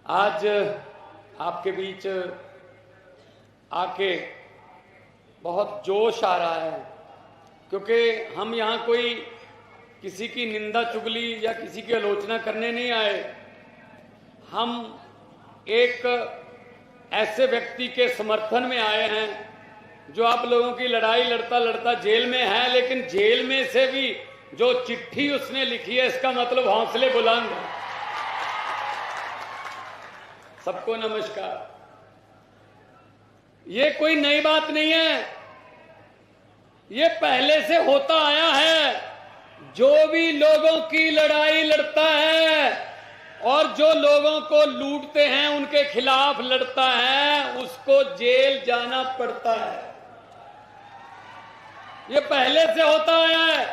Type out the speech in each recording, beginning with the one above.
आज आपके बीच आके बहुत जोश आ रहा है, क्योंकि हम यहाँ कोई किसी की निंदा चुगली या किसी की आलोचना करने नहीं आए। हम एक ऐसे व्यक्ति के समर्थन में आए हैं जो आप लोगों की लड़ाई लड़ता लड़ता जेल में है, लेकिन जेल में से भी जो चिट्ठी उसने लिखी है, इसका मतलब हौसले बुलंद है। सबको नमस्कार। ये कोई नई बात नहीं है, ये पहले से होता आया है। जो भी लोगों की लड़ाई लड़ता है और जो लोगों को लूटते हैं उनके खिलाफ लड़ता है, उसको जेल जाना पड़ता है। ये पहले से होता आया है,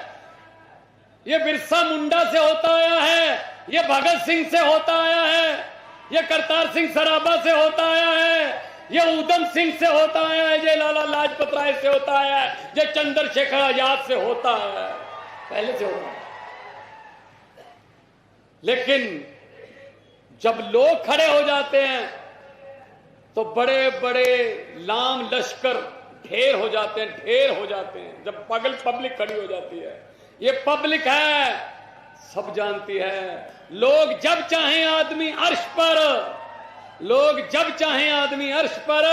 ये बिरसा मुंडा से होता आया है, ये भगत सिंह से होता आया है, ये करतार सिंह सराबा से होता आया है, ये उधम सिंह से होता आया है, ये लाला लाजपत राय से होता आया है, ये चंद्रशेखर आजाद से होता आया है, पहले से होता है। लेकिन जब लोग खड़े हो जाते हैं तो बड़े बड़े लाम लश्कर ढेर हो जाते हैं, ढेर हो जाते हैं। जब पब्लिक खड़ी हो जाती है, ये पब्लिक है, सब जानती है। लोग जब चाहें आदमी अर्श पर, लोग जब चाहें आदमी अर्श पर,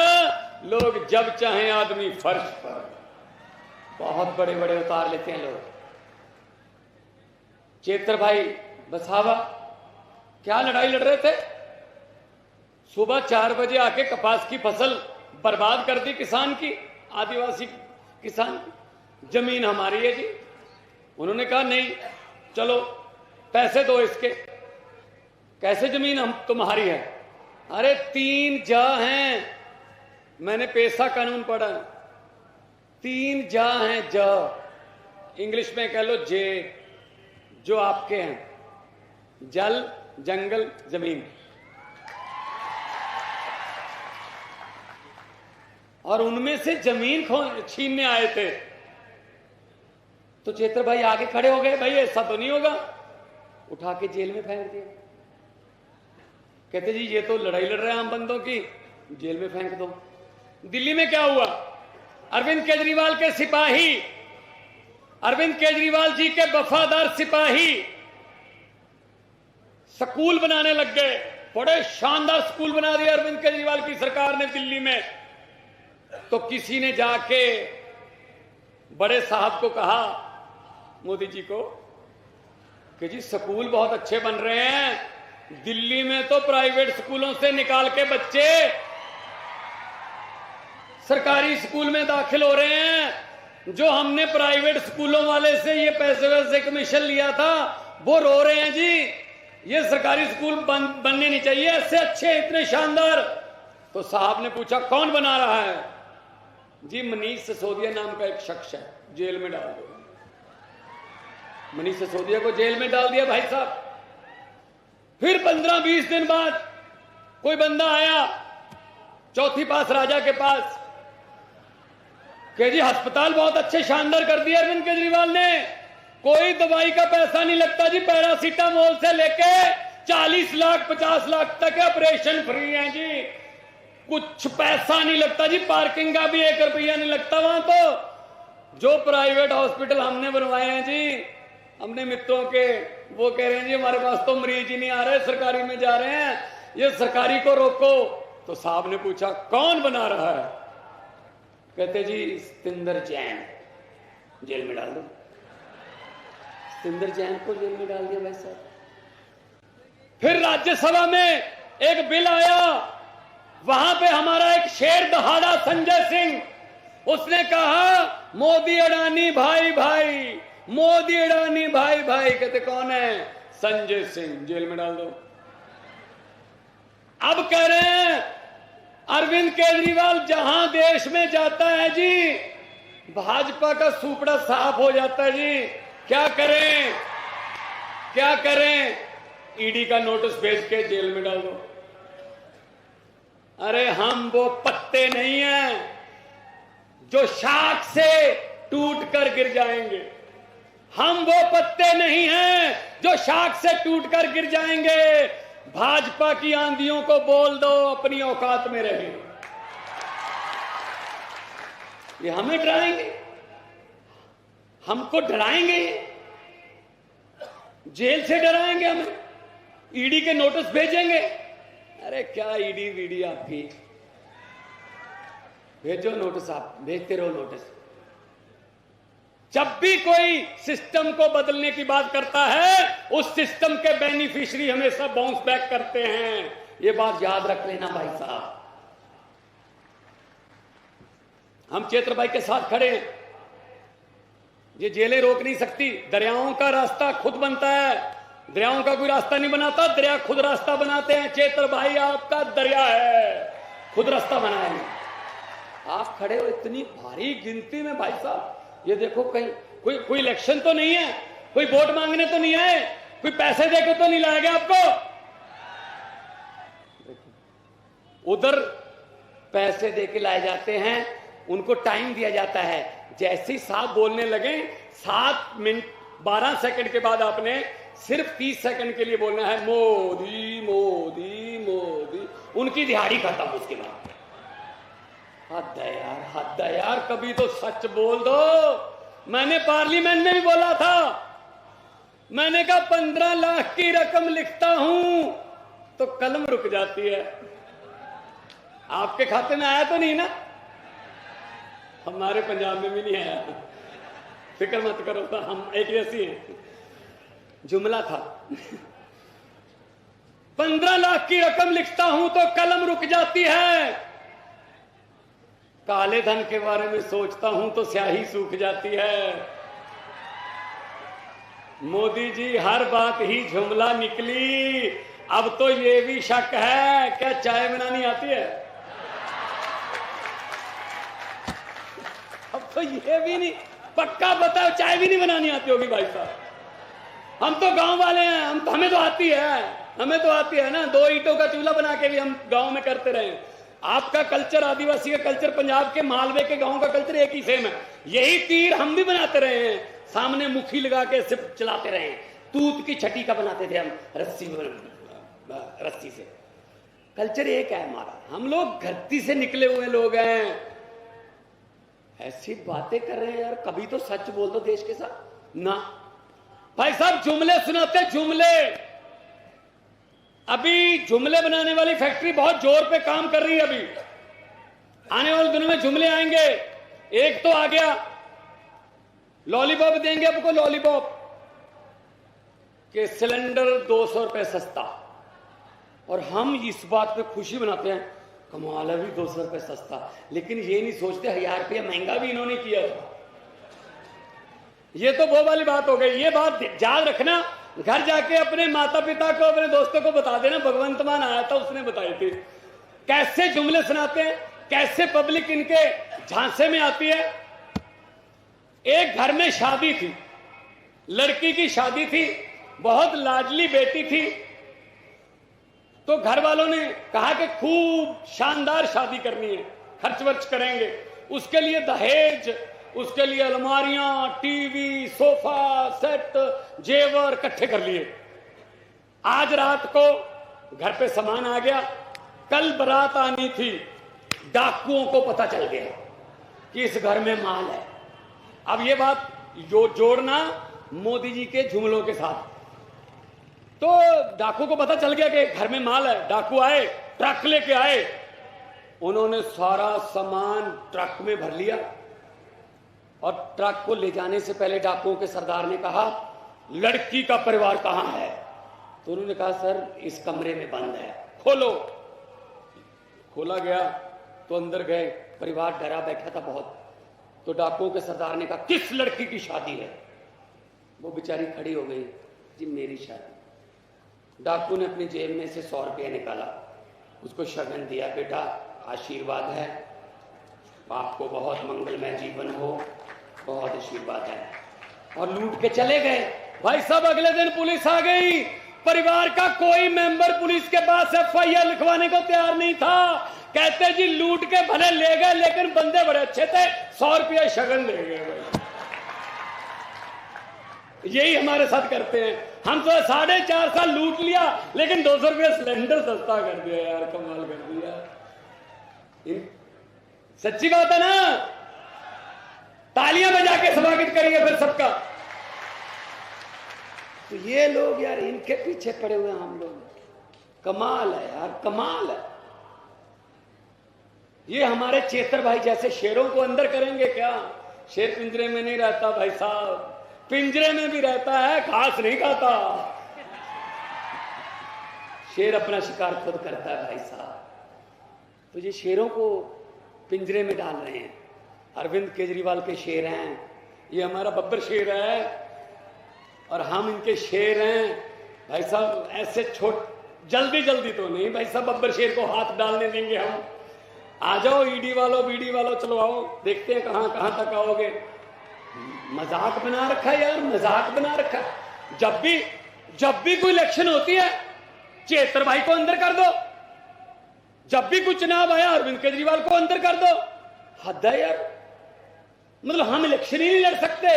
लोग जब चाहें आदमी फर्श पर। बहुत बड़े बड़े उतार लेते हैं लोग। चेतर भाई बसावा क्या लड़ाई लड़ रहे थे? सुबह 4 बजे आके कपास की फसल बर्बाद कर दी किसान की, आदिवासी किसान की। जमीन हमारी है जी। उन्होंने कहा नहीं, चलो पैसे दो इसके। कैसे जमीन हम तुम्हारी है? अरे 3 जा हैं, मैंने पैसा कानून पढ़ा। 3 जा हैं, जा इंग्लिश में कह लो जे, जो आपके हैं, जल, जंगल, जमीन। और उनमें से जमीन छीनने आए थे। तो चेतर भाई आगे खड़े हो गए, भाई ऐसा तो नहीं होगा। उठा के जेल में फेंक दिया। कहते जी ये तो लड़ाई लड़ रहे हैं आम बंदों की, जेल में फेंक दो। दिल्ली में क्या हुआ? अरविंद केजरीवाल के सिपाही, अरविंद केजरीवाल जी के वफादार सिपाही स्कूल बनाने लग गए। बड़े शानदार स्कूल बना दिया अरविंद केजरीवाल की सरकार ने दिल्ली में। तो किसी ने जाके बड़े साहब को कहा, मोदी जी को, कि जी स्कूल बहुत अच्छे बन रहे हैं, दिल्ली में तो प्राइवेट स्कूलों से निकाल के बच्चे सरकारी स्कूल में दाखिल हो रहे हैं। जो हमने प्राइवेट स्कूलों वाले से ये पैसे वैसे कमीशन लिया था, वो रो रहे हैं जी, ये सरकारी स्कूल बनने नहीं चाहिए, ऐसे अच्छे, इतने शानदार। तो साहब ने पूछा कौन बना रहा है? जी मनीष सिसोदिया नाम का एक शख्स है, जेल में डाल दो। मनीष सिसोदिया को जेल में डाल दिया भाई साहब। फिर 15-20 दिन बाद कोई बंदा आया चौथी पास राजा के पास, कि जी अस्पताल बहुत अच्छे शानदार कर दिया अरविंद केजरीवाल ने, कोई दवाई का पैसा नहीं लगता जी, पैरासीटामोल से लेके 40 लाख 50 लाख तक ऑपरेशन फ्री है जी, कुछ पैसा नहीं लगता जी, पार्किंग का भी 1 रुपया नहीं लगता वहां। तो जो प्राइवेट हॉस्पिटल हमने बनवाए हैं जी, हमने मित्रों के, वो कह रहे हैं जी हमारे पास तो मरीज ही नहीं आ रहे, सरकारी में जा रहे हैं, ये सरकारी को रोको। तो साहब ने पूछा कौन बना रहा है? कहते जी सतिंदर जैन, जेल में डाल दो। सतिंदर जैन को जेल में डाल दिया भाई साहब। फिर राज्यसभा में एक बिल आया, वहां पे हमारा एक शेर दहाड़ा संजय सिंह, उसने कहा मोदी अडानी भाई भाई, मोदी अडानी भाई भाई। कहते कौन है? संजय सिंह, जेल में डाल दो। अब कह रहे हैं अरविंद केजरीवाल जहां देश में जाता है जी, भाजपा का सुपड़ा साफ हो जाता है जी। क्या करें, क्या करें? ईडी का नोटिस भेज के जेल में डाल दो। अरे हम वो पत्ते नहीं हैं जो शाख से टूट कर गिर जाएंगे। हम वो पत्ते नहीं हैं जो शाख से टूटकर गिर जाएंगे। भाजपा की आंधियों को बोल दो अपनी औकात में रहे। ये हमें डराएंगे, हमको डराएंगे, जेल से डराएंगे, हमें ईडी के नोटिस भेजेंगे। अरे क्या ईडी वीडी आपकी, भेजो नोटिस, आप भेजते रहो नोटिस। जब भी कोई सिस्टम को बदलने की बात करता है, उस सिस्टम के बेनिफिशियरी हमेशा बाउंस बैक करते हैं। ये बात याद रख लेना भाई साहब। हम चेत्र भाई के साथ खड़े हैं। ये जेलें रोक नहीं सकती, दरियाओं का रास्ता खुद बनता है। दरियाओं का कोई रास्ता नहीं बनाता, दरिया खुद रास्ता बनाते हैं। चेत्र भाई आपका दरिया है, खुद रास्ता बनाएंगे। आप खड़े हो इतनी भारी गिनती में भाई साहब। ये देखो, कहीं कोई इलेक्शन तो नहीं है, कोई वोट मांगने तो नहीं आए, कोई पैसे देके तो नहीं लाएगा आपको। उधर पैसे देके लाए जाते हैं, उनको टाइम दिया जाता है। जैसे ही साहब बोलने लगे, 7 मिनट 12 सेकंड के बाद आपने सिर्फ 30 सेकंड के लिए बोलना है मोदी मोदी मोदी। उनकी दिहाड़ी खत्म। उसके बाद हद है यार, हद है यार। कभी तो सच बोल दो। मैंने पार्लियामेंट में भी बोला था, मैंने कहा 15 लाख की रकम लिखता हूं तो कलम रुक जाती है। आपके खाते में आया तो नहीं ना? हमारे पंजाब में भी नहीं आया, फिक्र मत करो, तो हम एक जैसी हैं। जुमला था 15 लाख की रकम लिखता हूं तो कलम रुक जाती है। काले धन के बारे में सोचता हूं तो स्याही सूख जाती है। मोदी जी हर बात ही जुमला निकली। अब तो ये भी शक है, क्या चाय बनानी आती है? अब तो ये भी नहीं पक्का बताओ, चाय भी नहीं बनानी आती होगी भाई साहब। हम तो गांव वाले हैं, हमें तो आती है, हमें तो आती है ना। 2 ईंटों का चूल्हा बना के भी हम गांव में करते रहे। आपका कल्चर, आदिवासी का कल्चर, पंजाब के मालवे के गांव का कल्चर एक ही सेम है। यही तीर हम भी बनाते रहे हैं, सामने मुखी लगा के सिर्फ चलाते रहे हैं। तूत की छठी का बनाते थे हम, रस्सी से। कल्चर एक है हमारा, हम लोग धरती से निकले हुए लोग हैं। ऐसी बातें कर रहे हैं यार, कभी तो सच बोल दो देश के साथ ना। भाई साहब जुमले सुनाते, जुमले। अभी जुमले बनाने वाली फैक्ट्री बहुत जोर पे काम कर रही है। अभी आने वाले दिनों में जुमले आएंगे। एक तो आ गया, लॉलीपॉप देंगे आपको, लॉलीपॉप के सिलेंडर 200 रुपए सस्ता। और हम इस बात पे खुशी मनाते हैं, कमाल है भी 200 रुपए सस्ता। लेकिन ये नहीं सोचते 1000 रुपया महंगा भी इन्होंने किया था। ये तो वो वाली बात हो गई। ये बात याद रखना, घर जाके अपने माता पिता को, अपने दोस्तों को बता देना। भगवंत मान आया था, उसने बताई थी कैसे जुमले सुनाते हैं, कैसे पब्लिक इनके झांसे में आती है। एक घर में शादी थी, लड़की की शादी थी, बहुत लाडली बेटी थी। तो घर वालों ने कहा कि खूब शानदार शादी करनी है, खर्च वर्च करेंगे। उसके लिए दहेज, उसके लिए अलमारियां, टीवी, सोफा सेट, जेवर इकट्ठे कर लिए। आज रात को घर पे सामान आ गया, कल बारात आनी थी। डाकुओं को पता चल गया कि इस घर में माल है। अब ये बात जोड़ना मोदी जी के जुमलों के साथ। तो डाकू को पता चल गया कि घर में माल है। डाकू आए, ट्रक लेके आए, उन्होंने सारा सामान ट्रक में भर लिया। और ट्रक को ले जाने से पहले डाकुओं के सरदार ने कहा, लड़की का परिवार कहां है? तो उन्होंने कहा, सर इस कमरे में बंद है, खोलो। खोला गया तो अंदर गए, परिवार डरा बैठा था बहुत। तो डाकुओं के सरदार ने कहा, किस लड़की की शादी है? वो बेचारी खड़ी हो गई, जी मेरी शादी। डाकू ने अपनी जेब में से 100 रुपया निकाला, उसको शगन दिया, बेटा आशीर्वाद है, आपको बहुत मंगलमय जीवन हो, बहुत आशीर्वाद है। और लूट के चले गए। भाई साहब अगले दिन पुलिस आ गई। परिवार का कोई मेंबर पुलिस के पास FIR लिखवाने को तैयार नहीं था। कहते जी लूट के भले ले गए, लेकिन बंदे बड़े अच्छे थे, 100 रुपया शगन दे गए। यही हमारे साथ करते हैं। हम तो 4.5 साल लूट लिया, लेकिन 200 रुपये सिलेंडर सस्ता कर दिया यार, कमाल कर दिया। सच्ची बात है ना? तालियां बजा के स्वागत करिए फिर सबका। तो ये लोग यार, इनके पीछे पड़े हुए हम लोग। कमाल है यार, कमाल है। ये हमारे चेतर भाई जैसे शेरों को अंदर करेंगे क्या? शेर पिंजरे में नहीं रहता भाई साहब, पिंजरे में भी रहता है, घास नहीं खाता। शेर अपना शिकार खुद करता है भाई साहब। तो ये शेरों को पिंजरे में डाल रहे हैं। अरविंद केजरीवाल के शेर हैं, ये हमारा बब्बर शेर है और हम इनके शेर हैं भाई साहब। ऐसे जल्दी जल्दी तो नहीं भाई साहब बब्बर शेर को हाथ डालने देंगे हम। आ जाओ ईडी वालों, बीडी वालों, चलो आओ, देखते हैं कहां कहां तक आओगे। मजाक बना रखा है यार, मजाक बना रखा है। जब भी कोई इलेक्शन होती है, चेतर भाई को अंदर कर दो। जब भी कोई चुनाव आया, अरविंद केजरीवाल को अंदर कर दो। हद है यार, मतलब हम इलेक्शन ही नहीं लड़ सकते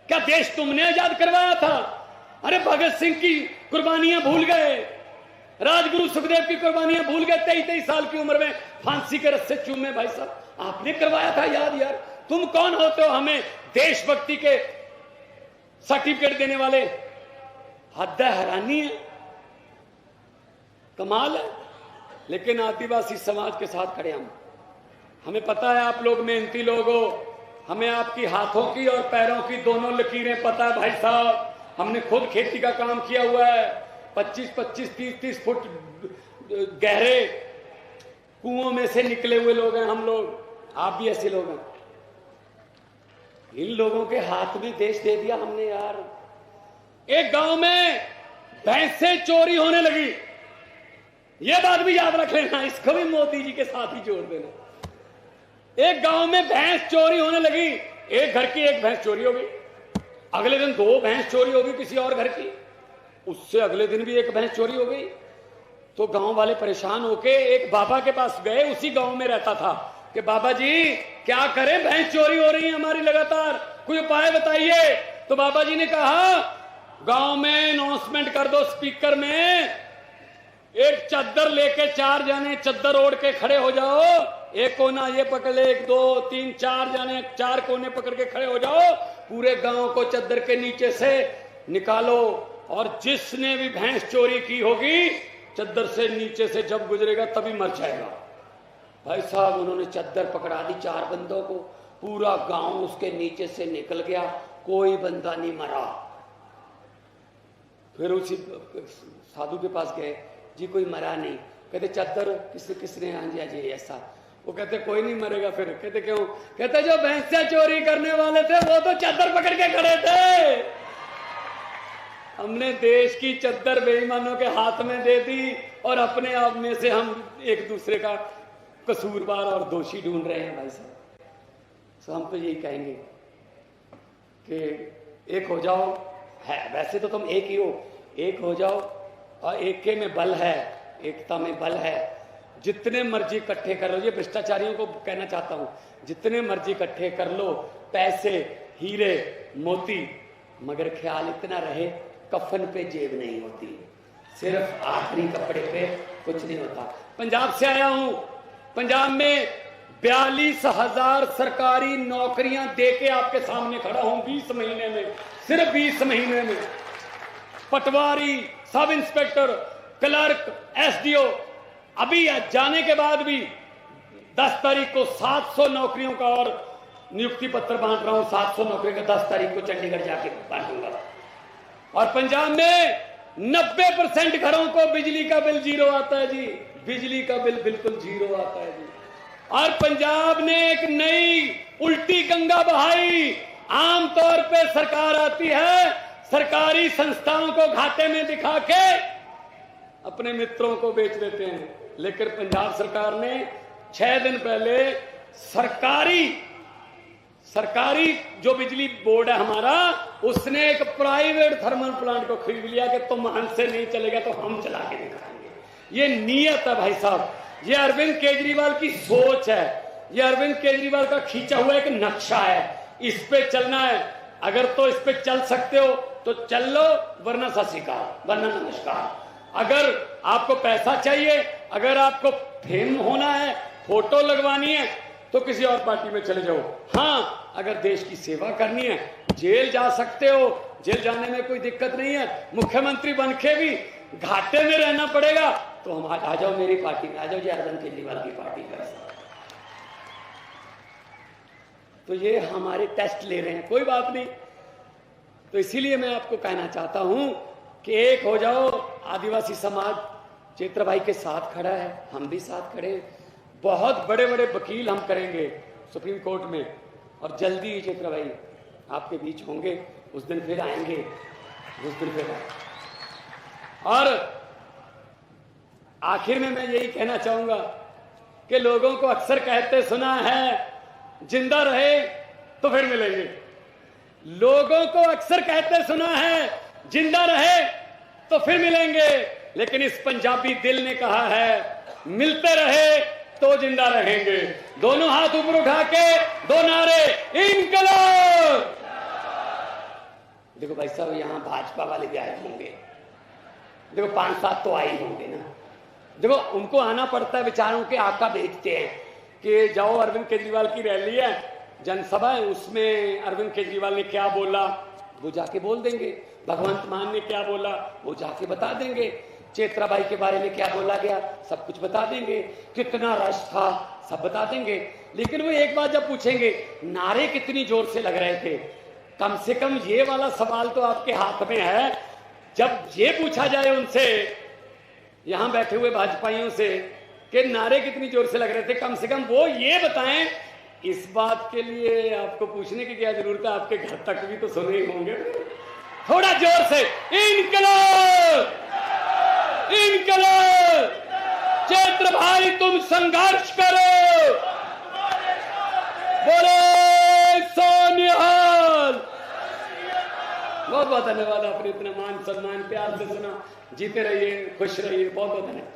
क्या? देश तुमने आजाद करवाया था। अरे भगत सिंह की कुर्बानियां भूल गए, राजगुरु सुखदेव की कुर्बानियां भूल गए। 23 साल की उम्र में फांसी के रस्से चूमे भाई साहब, आपने करवाया था याद यार। तुम कौन होते हो हमें देशभक्ति के सर्टिफिकेट देने वाले? हद है, हैरानी है, कमाल है। लेकिन आदिवासी समाज के साथ खड़े हम। हमें पता है आप लोग मेहनती लोग हो, हमें आपकी हाथों की और पैरों की दोनों लकीरें पता है भाई साहब। हमने खुद खेती का काम किया हुआ है। 25-25, 30-30 फुट गहरे कुओं में से निकले हुए लोग हैं हम लोग। आप भी ऐसे लोग हैं। इन लोगों के हाथ में देश दे दिया हमने यार। एक गांव में भैंसें चोरी होने लगी, यह बात भी याद रख लेना, इसको भी मोदी जी के साथ ही जोड़ देना। एक गांव में भैंस चोरी होने लगी। एक घर की एक भैंस चोरी हो गई, अगले दिन 2 भैंस चोरी हो गई किसी और घर की, उससे अगले दिन भी एक भैंस चोरी हो गई। तो गांव वाले परेशान होके एक बाबा के पास गए, उसी गांव में रहता था, कि बाबा जी क्या करें, भैंस चोरी हो रही है हमारी लगातार, कोई उपाय बताइए। तो बाबा जी ने कहा गांव में अनाउंसमेंट कर दो स्पीकर में, एक चद्दर लेके 4 जाने चद्दर ओढ़ के खड़े हो जाओ, एक कोना ये पकड़ ले, 1 2 3 4 जाने 4 कोने पकड़ के खड़े हो जाओ, पूरे गांव को चद्दर के नीचे से निकालो, और जिसने भी भैंस चोरी की होगी चद्दर से नीचे से जब गुजरेगा तभी मर जाएगा। भाई साहब उन्होंने चद्दर पकड़ा दी 4 बंदों को, पूरा गांव उसके नीचे से निकल गया, कोई बंदा नहीं मरा। फिर उसी साधु के पास गए, जी कोई मरा नहीं। कहते चद्दर किसने? हाँ जी, अजय ऐसा। वो कहते कोई नहीं मरेगा। फिर कहते क्यों? कहते जो भैंसा चोरी करने वाले थे वो तो चद्दर पकड़ के खड़े थे। हमने देश की चद्दर बेईमानों के हाथ में दे दी और अपने आप में से हम एक दूसरे का कसूरवार और दोषी ढूंढ रहे हैं भाई साहब। तो हम तो यही कहेंगे कि एक हो जाओ। है वैसे तो तुम एक ही हो, एक हो जाओ, और एके में बल है, एकता में बल है। जितने मर्जी इकट्ठे कर लो, ये भ्रष्टाचारियों को कहना चाहता हूं, जितने मर्जी इकट्ठे कर लो पैसे, हीरे मोती, मगर ख्याल इतना रहे कफन पे जेब नहीं होती, सिर्फ आखिरी कपड़े पे कुछ नहीं होता। पंजाब से आया हूं, पंजाब में 42,000 सरकारी नौकरियां देके आपके सामने खड़ा हूं 20 महीने में, सिर्फ 20 महीने में। पटवारी, सब इंस्पेक्टर, क्लर्क, एसडीओ, अभी जाने के बाद भी 10 तारीख को 700 नौकरियों का और नियुक्ति पत्र बांट रहा हूं। 700 नौकरी का 10 तारीख को चंडीगढ़ जाके बांटूंगा। और पंजाब में 90% घरों को बिजली का बिल 0 आता है जी, बिजली का बिल बिल्कुल 0 आता है जी। और पंजाब ने एक नई उल्टी गंगा बहाई। आमतौर पे सरकार आती है, सरकारी संस्थाओं को घाटे में दिखा के अपने मित्रों को बेच देते हैं, लेकिन पंजाब सरकार ने 6 दिन पहले सरकारी जो बिजली बोर्ड है हमारा, उसने एक प्राइवेट थर्मल प्लांट को खरीद लिया कि तुम हमसे नहीं चलेगा तो हम चला के दिखाएंगे। ये नीयत है भाई साहब, ये अरविंद केजरीवाल की सोच है, ये अरविंद केजरीवाल का खींचा हुआ एक नक्शा है, इस पे चलना है। अगर तो इस पे चल सकते हो तो चल लो, वरना सत श्री अकाल, वरना नमस्कार। अगर आपको पैसा चाहिए, अगर आपको फेम होना है, फोटो लगवानी है, तो किसी और पार्टी में चले जाओ। हाँ, अगर देश की सेवा करनी है, जेल जा सकते हो, जेल जाने में कोई दिक्कत नहीं है। मुख्यमंत्री बनके भी घाटे में रहना पड़ेगा तो हम आ जाओ मेरी पार्टी में, आ जाओ जी अरविंद केजरीवाल की पार्टी में। तो ये हमारे टेस्ट ले रहे हैं, कोई बात नहीं। तो इसीलिए मैं आपको कहना चाहता हूं कि एक हो जाओ। आदिवासी समाज चैत्र भाई के साथ खड़ा है, हम भी साथ खड़े हैं। बहुत बड़े बड़े वकील हम करेंगे सुप्रीम कोर्ट में, और जल्दी ही चैत्र भाई आपके बीच होंगे। उस दिन फिर आएंगे, उस दिन फिर आएंगे। और आखिर में मैं यही कहना चाहूंगा कि लोगों को अक्सर कहते सुना है, जिंदा रहे तो फिर मिलेंगे। लोगों को अक्सर कहते सुना है, जिंदा रहे तो फिर मिलेंगे, लेकिन इस पंजाबी दिल ने कहा है, मिलते रहे तो जिंदा रहेंगे। दोनों हाथ ऊपर उठा के दो नारे, इनकलाब। देखो भाई साहब, यहां भाजपा वाले भी आए होंगे, देखो 5-7 तो आए होंगे ना। देखो उनको आना पड़ता है, बेचारों के आका भेजते हैं कि जाओ, अरविंद केजरीवाल की रैली है, जनसभा है, उसमें अरविंद केजरीवाल ने क्या बोला वो जाके बोल देंगे। भगवंत मान ने क्या बोला वो जाके बता देंगे। चेत्राबाई के बारे में क्या बोला गया सब कुछ बता देंगे। कितना रश था सब बता देंगे। लेकिन वो एक बात जब पूछेंगे, नारे कितनी जोर से लग रहे थे, कम से कम ये वाला सवाल तो आपके हाथ में है। जब ये पूछा जाए उनसे, यहां बैठे हुए भाजपाइयों से, कि नारे कितनी जोर से लग रहे थे, कम से कम वो ये बताएं। इस बात के लिए आपको पूछने की क्या जरूरत है, आपके घर तक भी तो सुने ही होंगे। थोड़ा जोर से, इनकलाब, इनकलाब। चैत्र भाई तुम संघर्ष करो, बोले सोनिहाल। बहुत बहुत धन्यवाद, आपने इतना मान सम्मान प्यार से सुना। जीते रहिए, खुश रहिए, बहुत बहुत धन्यवाद।